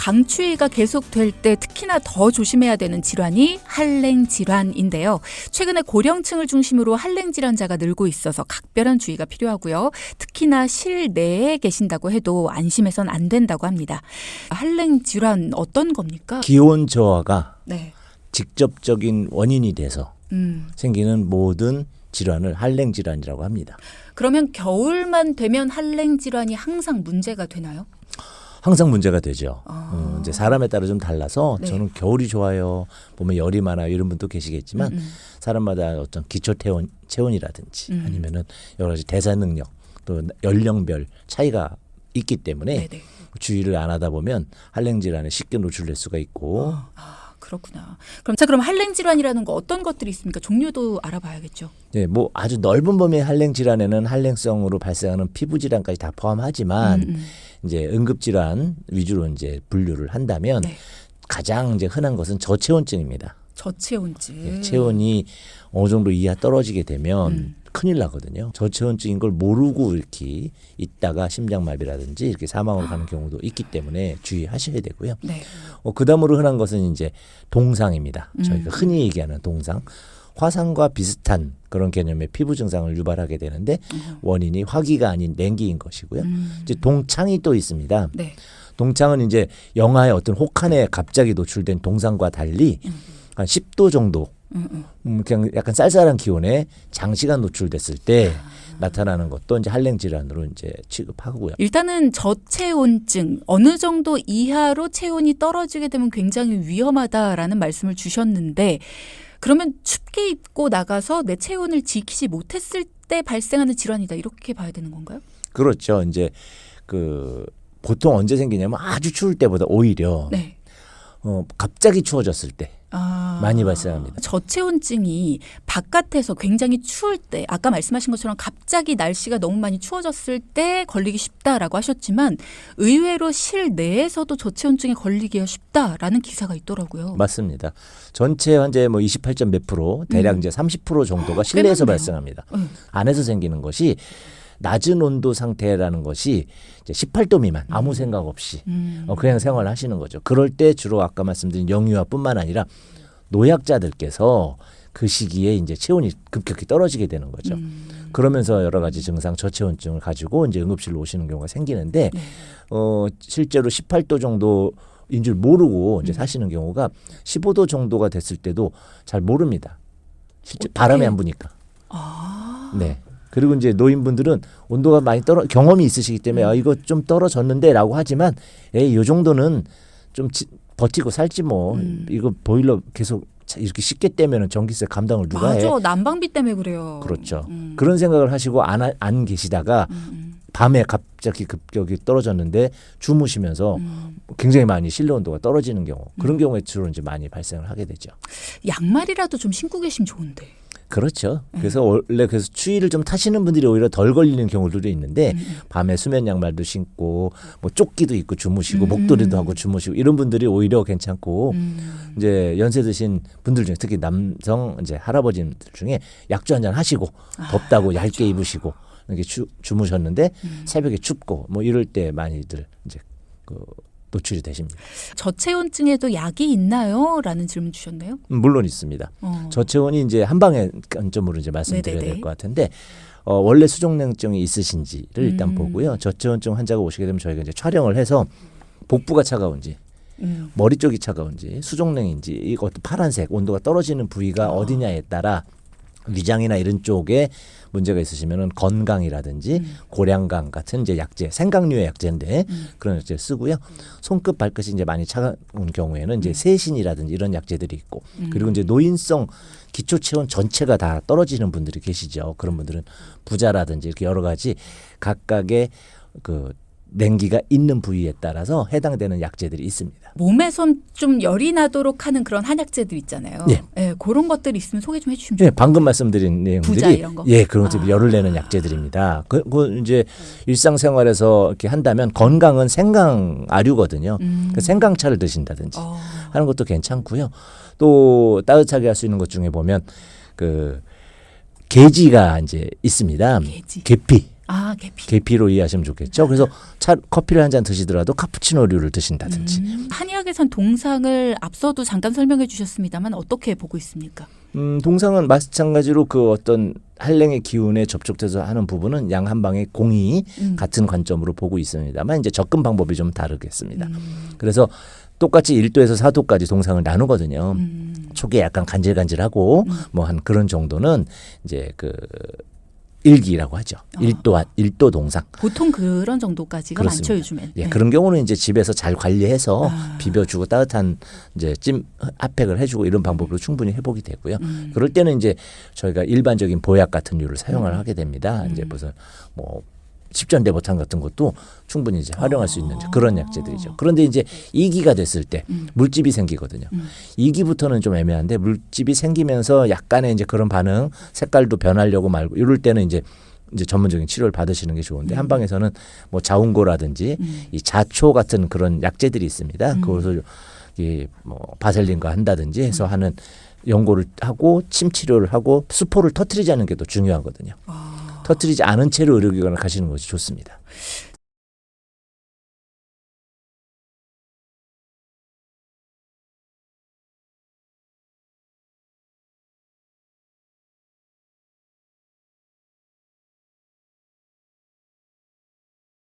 강추위가 계속될 때 특히나 더 조심해야 되는 질환이 한랭 질환인데요. 최근에 고령층을 중심으로 한랭 질환자가 늘고 있어서 각별한 주의가 필요하고요. 특히나 실내에 계신다고 해도 안심해선 안 된다고 합니다. 한랭 질환 어떤 겁니까? 기온 저하가 네. 직접적인 원인이 돼서 생기는 모든 질환을 한랭 질환이라고 합니다. 그러면 겨울만 되면 한랭 질환이 항상 문제가 되나요? 항상 문제가 되죠. 이제 사람에 따라 좀 달라서 네. 저는 겨울이 좋아요. 보면 열이 많아요. 이런 분도 계시겠지만 사람마다 어떤 기초 체온이라든지 아니면은 여러 가지 대사 능력 또 연령별 차이가 있기 때문에 네네. 주의를 안 하다 보면 한랭 질환에 쉽게 노출될 수가 있고 그렇구나. 그럼 한랭 질환이라는 거 어떤 것들이 있습니까? 종류도 알아봐야겠죠. 네, 뭐 아주 넓은 범위의 한랭 질환에는 한랭성으로 발생하는 피부 질환까지 다 포함하지만 이제 응급 질환 위주로 이제 분류를 한다면 네. 가장 이제 흔한 것은 저체온증입니다. 저체온증. 네, 체온이 어느 정도 이하 떨어지게 되면 큰일 나거든요. 저체온증인 걸 모르고 이렇게 있다가 심장마비라든지 이렇게 사망으로 가는 경우도 있기 때문에 주의하셔야 되고요. 네. 그 다음으로 흔한 것은 이제 동상입니다. 저희가 흔히 얘기하는 동상. 화상과 비슷한 그런 개념의 피부 증상을 유발하게 되는데 원인이 화기가 아닌 냉기인 것이고요. 이제 동창이 또 있습니다. 네. 동창은 이제 영하의 어떤 혹한에 갑자기 노출된 동상과 달리 한 10도 정도 그냥 약간 쌀쌀한 기온에 장시간 노출됐을 때 나타나는 것도 이제 한랭 질환으로 이제 취급하고요. 일단은 저체온증 어느 정도 이하로 체온이 떨어지게 되면 굉장히 위험하다라는 말씀을 주셨는데 그러면 춥게 입고 나가서 내 체온을 지키지 못했을 때 발생하는 질환이다 이렇게 봐야 되는 건가요? 그렇죠. 이제 그 보통 언제 생기냐면 아주 추울 때보다 오히려 네. 갑자기 추워졌을 때 많이 발생합니다. 저체온증이 바깥에서 굉장히 추울 때 아까 말씀하신 것처럼 갑자기 날씨가 너무 많이 추워졌을 때 걸리기 쉽다라고 하셨지만 의외로 실내에서도 저체온증에 걸리기가 쉽다라는 기사가 있더라고요. 맞습니다. 전체 환자의 뭐 28점 몇 프로 대략 이제 30% 정도가 실내에서 많네요. 발생합니다. 안에서 생기는 것이 낮은 온도 상태라는 것이 이제 18도 미만 아무 생각 없이 그냥 생활하시는 거죠. 그럴 때 주로 아까 말씀드린 영유아뿐만 아니라 노약자들께서 그 시기에 이제 체온이 급격히 떨어지게 되는 거죠. 그러면서 여러 가지 증상 저체온증을 가지고 이제 응급실로 오시는 경우가 생기는데 실제로 18도 정도인 줄 모르고 이제 사시는 경우가 15도 정도가 됐을 때도 잘 모릅니다. 실제 바람이 안 부니까. 네. 그리고 이제 노인분들은 온도가 많이 경험이 있으시기 때문에 이거 좀 떨어졌는데라고 하지만 이 정도는 좀 버티고 살지 뭐 이거 보일러 계속 이렇게 쉽게 떼면은 전기세 감당을 누가 해? 맞아. 난방비 때문에 그래요. 그렇죠. 그런 생각을 하시고 안 계시다가 밤에 갑자기 급격히 떨어졌는데 주무시면서 굉장히 많이 실내 온도가 떨어지는 경우 그런 경우에 주로 이제 많이 발생을 하게 되죠. 양말이라도 좀 신고 계시면 좋은데. 그렇죠. 그래서 원래 그래서 추위를 좀 타시는 분들이 오히려 덜 걸리는 경우들도 있는데 밤에 수면 양말도 신고 뭐 조끼도 입고 주무시고 목도리도 하고 주무시고 이런 분들이 오히려 괜찮고 이제 연세 드신 분들 중에 특히 남성 이제 할아버지들 중에 약주 한잔 하시고 덥다고 얇게 입으시고 이렇게 주무셨는데 새벽에 춥고 뭐 이럴 때 많이들 이제 노출이 되십니다. 저체온증에도 약이 있나요? 라는 질문 주셨네요. 물론 있습니다. 저체온이 이제 한 방에 관점으로 이제 말씀드려야 네네네. 될 것 같은데 원래 수족냉증이 있으신지를 일단 보고요. 저체온증 환자가 오시게 되면 저희가 이제 촬영을 해서 복부가 차가운지 머리 쪽이 차가운지 수족냉인지 이것도 파란색 온도가 떨어지는 부위가 어디냐에 따라 위장이나 이런 쪽에 문제가 있으시면은 건강이라든지 고량강 같은 이제 약제, 생강류의 약제인데 그런 약제 쓰고요. 손끝 발끝이 이제 많이 차가운 경우에는 이제 세신이라든지 이런 약제들이 있고 그리고 이제 노인성 기초 체온 전체가 다 떨어지는 분들이 계시죠. 그런 분들은 부자라든지 이렇게 여러 가지 각각의 그 냉기가 있는 부위에 따라서 해당되는 약제들이 있습니다. 몸에서 좀 열이 나도록 하는 그런 한약재들 있잖아요. 예. 예, 그런 것들 있으면 소개 좀 해주시면 예, 좋겠어요. 방금 말씀드린 부자 내용들이 이런 거? 그런 것들이 열을 내는 약제들입니다. 그 이제 일상생활에서 이렇게 한다면 건강은 생강 아류거든요. 그 생강차를 드신다든지 하는 것도 괜찮고요. 또 따뜻하게 할 수 있는 것 중에 보면 그 게지가 이제 있습니다. 게지. 계피. 아, 계피. 계피로 이해하시면 좋겠죠. 그래서 커피를 한 잔 드시더라도 카푸치노류를 드신다든지. 한의학에선 동상을 앞서도 잠깐 설명해 주셨습니다만 어떻게 보고 있습니까? 동상은 마찬가지로 그 어떤 한랭의 기운에 접촉돼서 하는 부분은 양 한 방의 공이 같은 관점으로 보고 있습니다만 이제 접근 방법이 좀 다르겠습니다. 그래서 똑같이 1도에서 4도까지 동상을 나누거든요. 초기에 약간 간질간질하고 뭐 한 그런 정도는 이제 그 일기라고 하죠. 1도 동상. 보통 그런 정도까지가 그렇습니다. 많죠, 요즘엔. 예, 그런 경우는 이제 집에서 잘 관리해서 비벼주고 따뜻한 이제 찜 핫팩을 해주고 이런 방법으로 충분히 회복이 되고요. 그럴 때는 이제 저희가 일반적인 보약 같은 류를 사용을 하게 됩니다. 이제 무슨 뭐 십전대보탄 같은 것도 충분히 이제 활용할 수 있는 그런 약재들이죠. 그런데 이제 2기가 됐을 때 물집이 생기거든요. 2기부터는 좀 애매한데 물집이 생기면서 약간의 이제 그런 반응, 색깔도 변하려고 말고 이럴 때는 이제 전문적인 치료를 받으시는 게 좋은데 한방에서는 뭐 자운고라든지 이 자초 같은 그런 약재들이 있습니다. 그것을 뭐 바셀린과 한다든지 해서 하는 연고를 하고 침 치료를 하고 수포를 터뜨리지 않는 게 더 중요하거든요. 터뜨리지 않은 채로 의료기관을 가시는 것이 좋습니다.